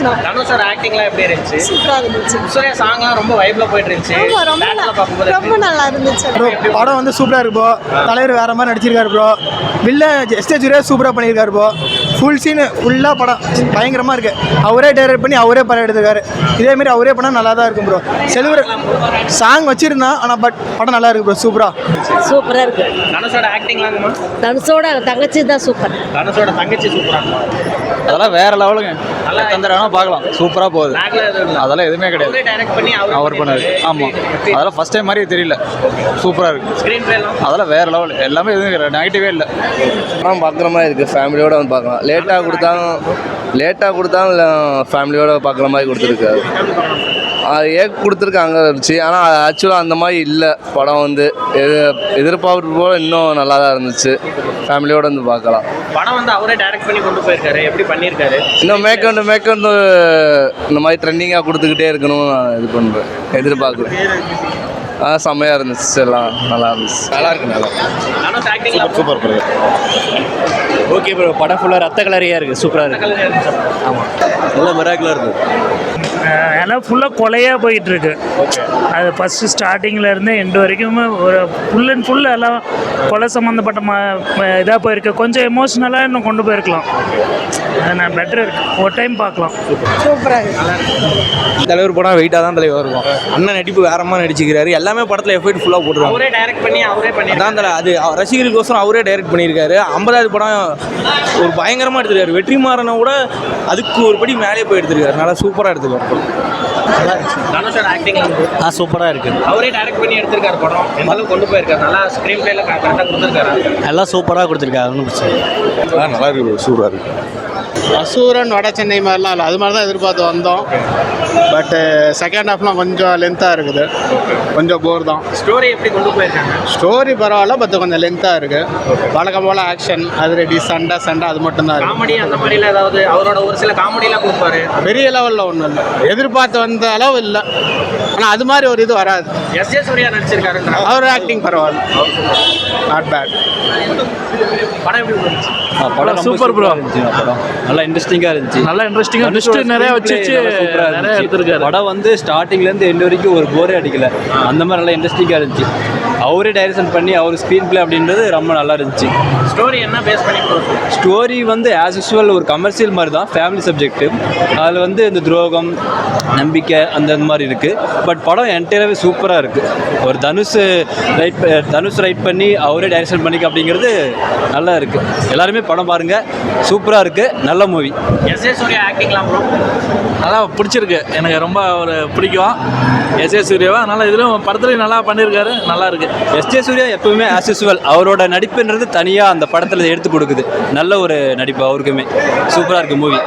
இருந்துச்சுண்ணா. தனுஷோட ஆக்டிங்லாம் எப்படி இருந்துச்சு? சூப்பரா இருந்துச்சு. சூர்யா சாங்லாம் ரொம்ப வைப்ல போயிட்டு இருந்துச்சு. ரொம்ப நல்லா இருந்துச்சு. படம் வந்து சூப்பரா இருக்கு ப்ரோ. தலைவர் வேற மாதிரி நடிச்சிருக்காரு ப்ரோ. வில்ல சூர்யா சூப்பரா பண்ணியிருக்காரு ப்ரோ. ஃபுல் சீன் ஃபுல்லாக படம் பயங்கரமாக இருக்கு. அவரே டைரக்ட் பண்ணி அவரே படம் எடுத்துருக்காரு. இதேமாரி அவரே பண்ணால் நல்லா தான் இருக்கும் ப்ரோ. செல்வர் சாங் வச்சிருந்தான் ஆனால் பட் படம் நல்லா இருக்கு ப்ரோ. சூப்பராக இருக்கு. தனுஷோட ஆக்டிங்லாங்கம்மா? தனுஷோட தங்கச்சி தான் சூப்பர். தனுஷோட தங்கச்சி சூப்பரா. அதெல்லாம் வேற லெவலுங்க. நல்லா தந்துடுறானா பார்க்கலாம். சூப்பராக போகுது. அதெல்லாம் எதுவுமே கிடையாது. அவரே டைரக்ட் பண்ணி அவர் பண்ணாரு. ஆமாம், அதெல்லாம் ஃபர்ஸ்ட் டைம் மாதிரியே தெரியல. சூப்பராக இருக்கு. ஸ்க்ரீன் பிளேலாம் அதெல்லாம் வேற லெவல். எல்லாமே எதுவும் நெகட்டிவே இல்லை. படம் பார்க்குற மாதிரி இருக்குது. ஃபேமிலியோடு வந்து பார்க்கலாம். லேட்டாக கொடுத்தாலும் ஃபேமிலியோடு பார்க்குற மாதிரி கொடுத்துருக்காரு. அது கொடுத்துருக்காங்க இருந்துச்சு. ஆனால் ஆக்சுவலாக அந்த மாதிரி இல்லை. படம் வந்து எதிர்பார்ப்பு போல் இன்னும் நல்லா தான் இருந்துச்சு. ஃபேமிலியோடு வந்து பார்க்கலாம். படம் வந்து அவரே டைரக்ட் பண்ணி கொண்டு போயிருக்காரு. எப்படி பண்ணியிருக்காரு? இன்னும் மேற்கொண்டு இந்த மாதிரி ட்ரெண்டிங்காக கொடுத்துக்கிட்டே இருக்கணும் நான் இது பண்ணுறேன், எதிர்பார்க்குறேன். செம்மையாக இருந்துச்சு. எல்லாம் நல்லா இருந்துச்சு. நல்லா இருக்கு. Super bro. Okay bro. படம் ஃபுல்லாக ரத்த கலரியாக இருக்குது. சூப்பராக இருக்குது. ஆமாம், நல்லா மிராக்கிளாக இருக்குது. எல்லாம் ஃபுல்லாக கொலையாக போயிட்டுருக்கு. அது ஃபஸ்ட்டு ஸ்டார்டிங்கில் எண்டு வரைக்குமே ஒரு ஃபுல் அண்ட் ஃபுல் எல்லாம் கொலை சம்மந்தப்பட்ட இதாக போயிருக்கு. கொஞ்சம் எமோஷ்னலாக இன்னும் கொண்டு போயிருக்கலாம். நான் பெட்டர் இருக்கு. ஒரு டைம் பார்க்கலாம். சூப்பராக இருக்கு. தலைவர் படம் வெயிட்டாக தான் தலைவர் இருக்கும். அண்ணன் நடிப்பு வேறமாக நடிச்சுக்கிறாரு. எல்லாமே படத்தில் எஃபெக்ட் ஃபுல்லாக போட்டுருவாங்க. அவரே டைரக்ட் பண்ணி அவரே பண்ணி அதான் அது ரசிகர்களுக்கோசரம் அவரே டைரக்ட் பண்ணியிருக்காரு. 50வது படம் ஒரு பயங்கரமாக எடுத்துருக்காரு. வெற்றிமாறனை விட அதுக்கு ஒரு படி மேலே போய் எடுத்துருக்காரு. நல்லா சூப்பராக எடுத்துருக்காரு. தனுஷோட ஆக்டிங்லாம் சூப்பராக இருக்குது. அவரே டைரக்ட் பண்ணி எடுத்திருக்காரு. படம் எந்த அளவுக்கு கொண்டு போயிருக்காரு? நல்லா ஸ்க்ரீன் பிளேல கரெக்டாக கொடுத்துருக்காரு. எல்லாம் சூப்பராக கொடுத்துருக்காரு. ஒன்றும் பிரச்சனை நல்லா இருக்கு. சூப்பராக இருக்கு. அசூரன் வட சென்னை மாதிரிலாம் இல்லை. அது மாதிரி தான் எதிர்பார்த்து வந்தோம். பட்டு செகண்ட் ஹாஃப்லாம் கொஞ்சம் லென்த்தாக இருக்குது. கொஞ்சம் போர் தான். ஸ்டோரி எப்படி கொண்டு போயிருக்காங்க? ஸ்டோரி பரவாயில்ல, பட் கொஞ்சம் லென்த்தாக இருக்குது. வழக்கம் போல் ஆக்ஷன், அது ரெடி, சண்டை அது மட்டும்தான் இருக்குது. காமெடி அந்த மாதிரிலாம் ஏதாவது அவரோட ஒரு சில காமெடிலாம் கொடுப்பாரு. பெரிய லெவலில் ஒன்றும் இல்லை. எதிர்பார்த்து வந்த அளவு இல்லை. ஆனால் அது மாதிரி ஒரு இது வராது. எஸ் சூர்யா நடிச்சிருக்காருன்ற அவர் ஆக்டிங் பரவாயில்ல. Not bad. படம் எப்படி இருந்துச்சு? படம் சூப்பர் ப்ரோ. படம் நல்லா இன்ட்ரெஸ்டிங்காக இருந்துச்சு. நல்லா இன்ட்ரெஸ்டிங்காக நிறைய வச்சு நிறைய எடுத்துருக்காரு. படம் வந்து ஸ்டார்டிங்லேருந்து எண்டு வரைக்கும் ஒரு போரே அடிக்கல. அந்த மாதிரி நல்லா இன்ட்ரெஸ்டிங்காக இருந்துச்சு. அவரே டைரக்ஷன் பண்ணி அவர் ஸ்க்ரீன் பிளே அப்படின்றது ரொம்ப நல்லா இருந்துச்சு. ஸ்டோரி என்ன பேஸ் பண்ணி போகுது? ஸ்டோரி வந்து ஆஸ் யூஸ்வல் ஒரு கமர்ஷியல் மாதிரி தான். Family subject. அதில் வந்து இந்த துரோகம், நம்பிக்கை அந்த மாதிரி இருக்குது. பட் படம் என்டையராகவே சூப்பராக இருக்குது. ஒரு தனுஷ் ரைட் பண்ணி அவரே டைரக்ஷன் பண்ணிக்க அப்படிங்கிறது நல்லா இருக்குது. எல்லாருமே படம் பாருங்கள். சூப்பராக இருக்குது. நல்ல மூவி. எஸ் சூர்யா ஆக்டிங்லாம் ப்ரோ நல்லா பிடிச்சிருக்கு. எனக்கு ரொம்ப ஒரு பிடிக்கும் எஸ் சூர்யாவா. அதனால் இதிலும் படத்துலையும் நல்லா பண்ணியிருக்காரு. நல்லா இருக்குது. எஸ்.ஜே. சூர்யா எப்பவுமே ஆஸ் யூஸ்வல் அவரோட நடிப்புன்றது தனியாக அந்த படத்தில் எடுத்து கொடுக்குது. நல்ல ஒரு நடிப்பு அவருக்குமே. சூப்பராக இருக்குது மூவி.